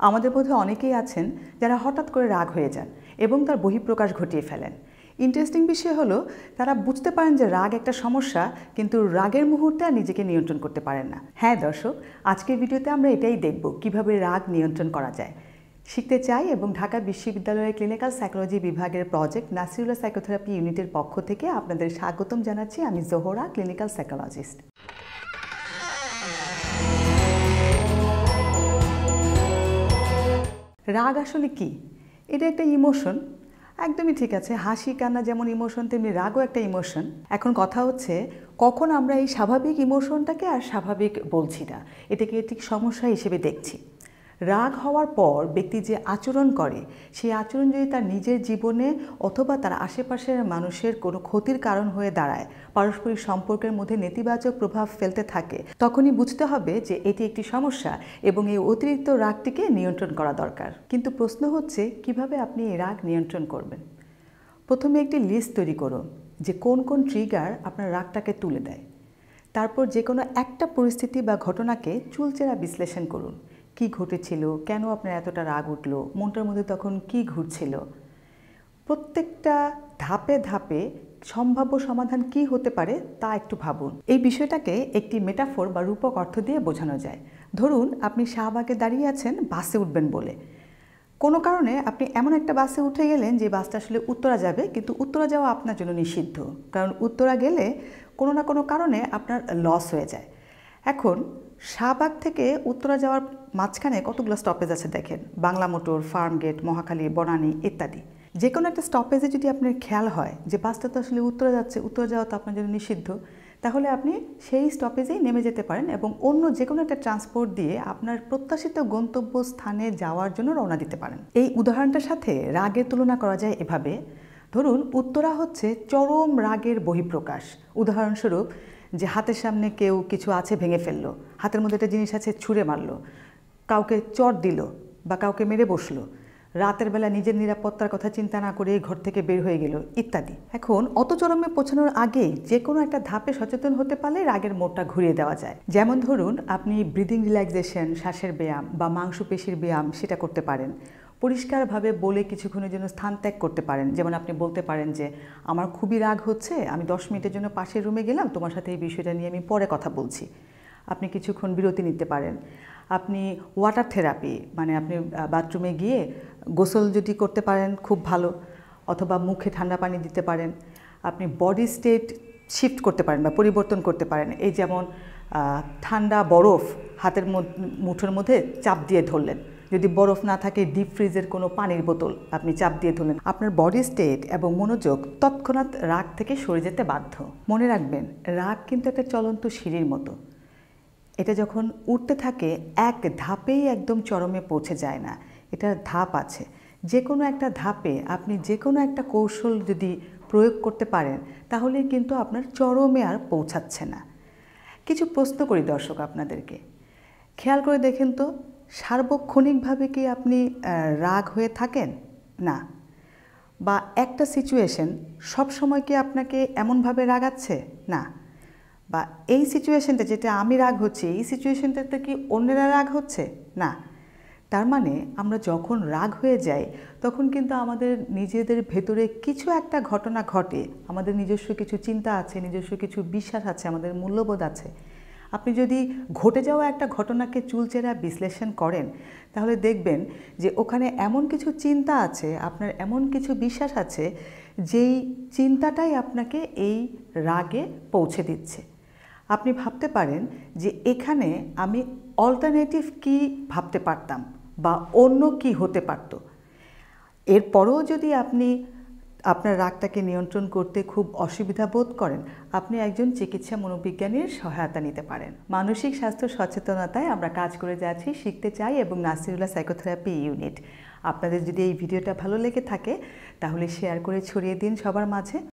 আমাদের মধ্যে অনেকেই আছেন যারা হঠাৎ করে রাগ হয়ে যান এবং তার বহিঃপ্রকাশ ঘটিয়ে ফেলেন। ইন্টারেস্টিং বিষয় হলো তারা বুঝতে পারেন যে রাগ একটা সমস্যা, কিন্তু রাগের মুহূর্তে আর নিজেকে নিয়ন্ত্রণ করতে পারেন না। হ্যাঁ দর্শক, আজকের ভিডিওতে আমরা এটাই দেখব কিভাবে রাগ নিয়ন্ত্রণ করা যায়। শিখতে চাই এবং ঢাকা বিশ্ববিদ্যালয়ের ক্লিনিক্যাল সাইকোলজি বিভাগের প্রজেক্ট নাসিরুল্লাহ সাইকোথেরাপি ইউনিটের পক্ষ থেকে আপনাদের স্বাগতম জানাচ্ছি। আমি জোহরা, ক্লিনিক্যাল সাইকোলজিস্ট। রাগ আসলে কি? এটা একটা ইমোশন, একদমই ঠিক আছে। হাসি কান্না যেমন ইমোশন, তেমনি রাগও একটা ইমোশন। এখন কথা হচ্ছে কখন আমরা এই স্বাভাবিক ইমোশনটাকে আর স্বাভাবিক বলছি না, এটাকে ঠিক সমস্যা হিসেবে দেখছি। রাগ হওয়ার পর ব্যক্তি যে আচরণ করে, সেই আচরণ যদি তার নিজের জীবনে অথবা তার আশেপাশের মানুষের কোনো ক্ষতির কারণ হয়ে দাঁড়ায়, পারস্পরিক সম্পর্কের মধ্যে নেতিবাচক প্রভাব ফেলতে থাকে, তখনই বুঝতে হবে যে এটি একটি সমস্যা এবং এই অতিরিক্ত রাগটিকে নিয়ন্ত্রণ করা দরকার। কিন্তু প্রশ্ন হচ্ছে কিভাবে আপনি এই রাগ নিয়ন্ত্রণ করবেন। প্রথমে একটি লিস্ট তৈরি করুন যে কোন কোন ট্রিগার আপনার রাগটাকে তুলে দেয়। তারপর যে কোনো একটা পরিস্থিতি বা ঘটনাকে চুলচেরা বিশ্লেষণ করুন। কি ঘটেছিল, কেন আপনার এতটা রাগ উঠলো, মনটার মধ্যে তখন কি ঘুরছিল। প্রত্যেকটা ধাপে ধাপে সম্ভাব্য সমাধান কি হতে পারে তা একটু ভাবুন। এই বিষয়টাকে একটি মেটাফোর বা রূপক অর্থ দিয়ে বোঝানো যায়। ধরুন আপনি শাহবাগে দাঁড়িয়ে আছেন বাসে উঠবেন বলে। কোনো কারণে আপনি এমন একটা বাসে উঠে গেলেন যে বাসটা আসলে উত্তরা যাবে, কিন্তু উত্তরা যাওয়া আপনার জন্য নিষিদ্ধ, কারণ উত্তরা গেলে কোনো না কোনো কারণে আপনার লস হয়ে যায়। এখন শাহবাগ থেকে উত্তরা যাওয়ার মাঝখানে কতগুলো স্টপেজ আছে দেখেন, বাংলা মোটর, ফার্মগেট, মহাখালী, বনানী ইত্যাদি। যে কোনো একটা স্টপেজে যদি আপনার খেয়াল হয় যে বাসটা তো আসলে উত্তরা যাচ্ছে, উত্তরা যাওয়া তো আপনার জন্য নিষিদ্ধ, তাহলে আপনি সেই স্টপেজেই নেমে যেতে পারেন এবং অন্য যে কোনো একটা ট্রান্সপোর্ট দিয়ে আপনার প্রত্যাশিত গন্তব্যস্থানে যাওয়ার জন্য রওনা দিতে পারেন। এই উদাহরণটার সাথে রাগের তুলনা করা যায় এভাবে। ধরুন উত্তরা হচ্ছে চরম রাগের বহিঃপ্রকাশ। উদাহরণস্বরূপ, যে হাতের সামনে কেউ কিছু আছে ভেঙে ফেললো, হাতের মধ্যে একটা জিনিস আছে ছুঁড়ে মারলো, কাউকে চট দিল বা কাউকে মেরে বসলো, রাতের বেলা নিজের নিরাপত্তার কথা চিন্তা না করে ঘর থেকে বের হয়ে গেল ইত্যাদি। এখন অত চরমে পৌঁছানোর আগেই যে কোনো একটা ধাপে সচেতন হতে পারলে রাগের মোড়টা ঘুরিয়ে দেওয়া যায়। যেমন ধরুন আপনি ব্রিদিং রিল্যাক্সেশন, শ্বাসের ব্যায়াম বা মাংসপেশির ব্যায়াম সেটা করতে পারেন। পরিষ্কারভাবে বলে কিছুক্ষণের জন্য স্থান ত্যাগ করতে পারেন। যেমন আপনি বলতে পারেন যে আমার খুবই রাগ হচ্ছে, আমি 10 মিনিটের জন্য পাশের রুমে গেলাম, তোমার সাথে এই বিষয়টা নিয়ে আমি পরে কথা বলছি। আপনি কিছুক্ষণ বিরতি নিতে পারেন। আপনি ওয়াটার থেরাপি, মানে আপনি বাথরুমে গিয়ে গোসল যদি করতে পারেন খুব ভালো, অথবা মুখে ঠান্ডা পানি দিতে পারেন। আপনি বডি স্টেট শিফট করতে পারেন বা পরিবর্তন করতে পারেন। এই যেমন ঠান্ডা বরফ হাতের মুঠোর মধ্যে চাপ দিয়ে ধরলেন, যদি বরফ না থাকে ডিপ ফ্রিজের কোনো পানির বোতল আপনি চাপ দিয়ে ধরলেন। আপনার বডি স্টেট এবং মনোযোগ তৎক্ষণাৎ রাগ থেকে সরে যেতে বাধ্য। মনে রাখবেন, রাগ কিন্তু একটা চলন্ত সিঁড়ির মতো। এটা যখন উঠতে থাকে এক ধাপেই একদম চরমে পৌঁছে যায় না, এটার ধাপ আছে। যে কোনো একটা ধাপে আপনি যে কোনো একটা কৌশল যদি প্রয়োগ করতে পারেন, তাহলে কিন্তু আপনার চরমে আর পৌঁছাচ্ছে না। কিছু প্রশ্ন করি দর্শক আপনাদেরকে, খেয়াল করে দেখেন তো, সার্বক্ষণিকভাবে কি আপনি রাগ হয়ে থাকেন? না। বা একটা সিচুয়েশন সবসময় কি আপনাকে এমনভাবে রাগাচ্ছে? না। বা এই সিচুয়েশনটা যেটা আমি রাগ হচ্ছি, এই সিচুয়েশনটাতে কি অন্যেরা রাগ হচ্ছে? না। তার মানে আমরা যখন রাগ হয়ে যাই তখন কিন্তু আমাদের নিজেদের ভেতরে কিছু একটা ঘটনা ঘটে, আমাদের নিজস্ব কিছু চিন্তা আছে, নিজস্ব কিছু বিশ্বাস আছে, আমাদের মূল্যবোধ আছে। আপনি যদি ঘটে যাওয়া একটা ঘটনাকে চুলচেরা বিশ্লেষণ করেন, তাহলে দেখবেন যে ওখানে এমন কিছু চিন্তা আছে, আপনার এমন কিছু বিশ্বাস আছে, যেই চিন্তাটাই আপনাকে এই রাগে পৌঁছে দিচ্ছে। আপনি ভাবতে পারেন যে এখানে আমি অল্টারনেটিভ কি ভাবতে পারতাম বা অন্য কি হতে পারত। এরপরেও যদি আপনি আপনার রাগটাকে নিয়ন্ত্রণ করতে খুব অসুবিধা বোধ করেন, আপনি একজন চিকিৎসা মনোবিজ্ঞানীর সহায়তা নিতে পারেন। মানসিক স্বাস্থ্য সচেতনতায় আমরা কাজ করে যাচ্ছি শিখতে চাই এবং নাসিরুল্লাহ সাইকোথেরাপি ইউনিট। আপনাদের যদি এই ভিডিওটা ভালো লেগে থাকে তাহলে শেয়ার করে ছড়িয়ে দিন সবার মাঝে।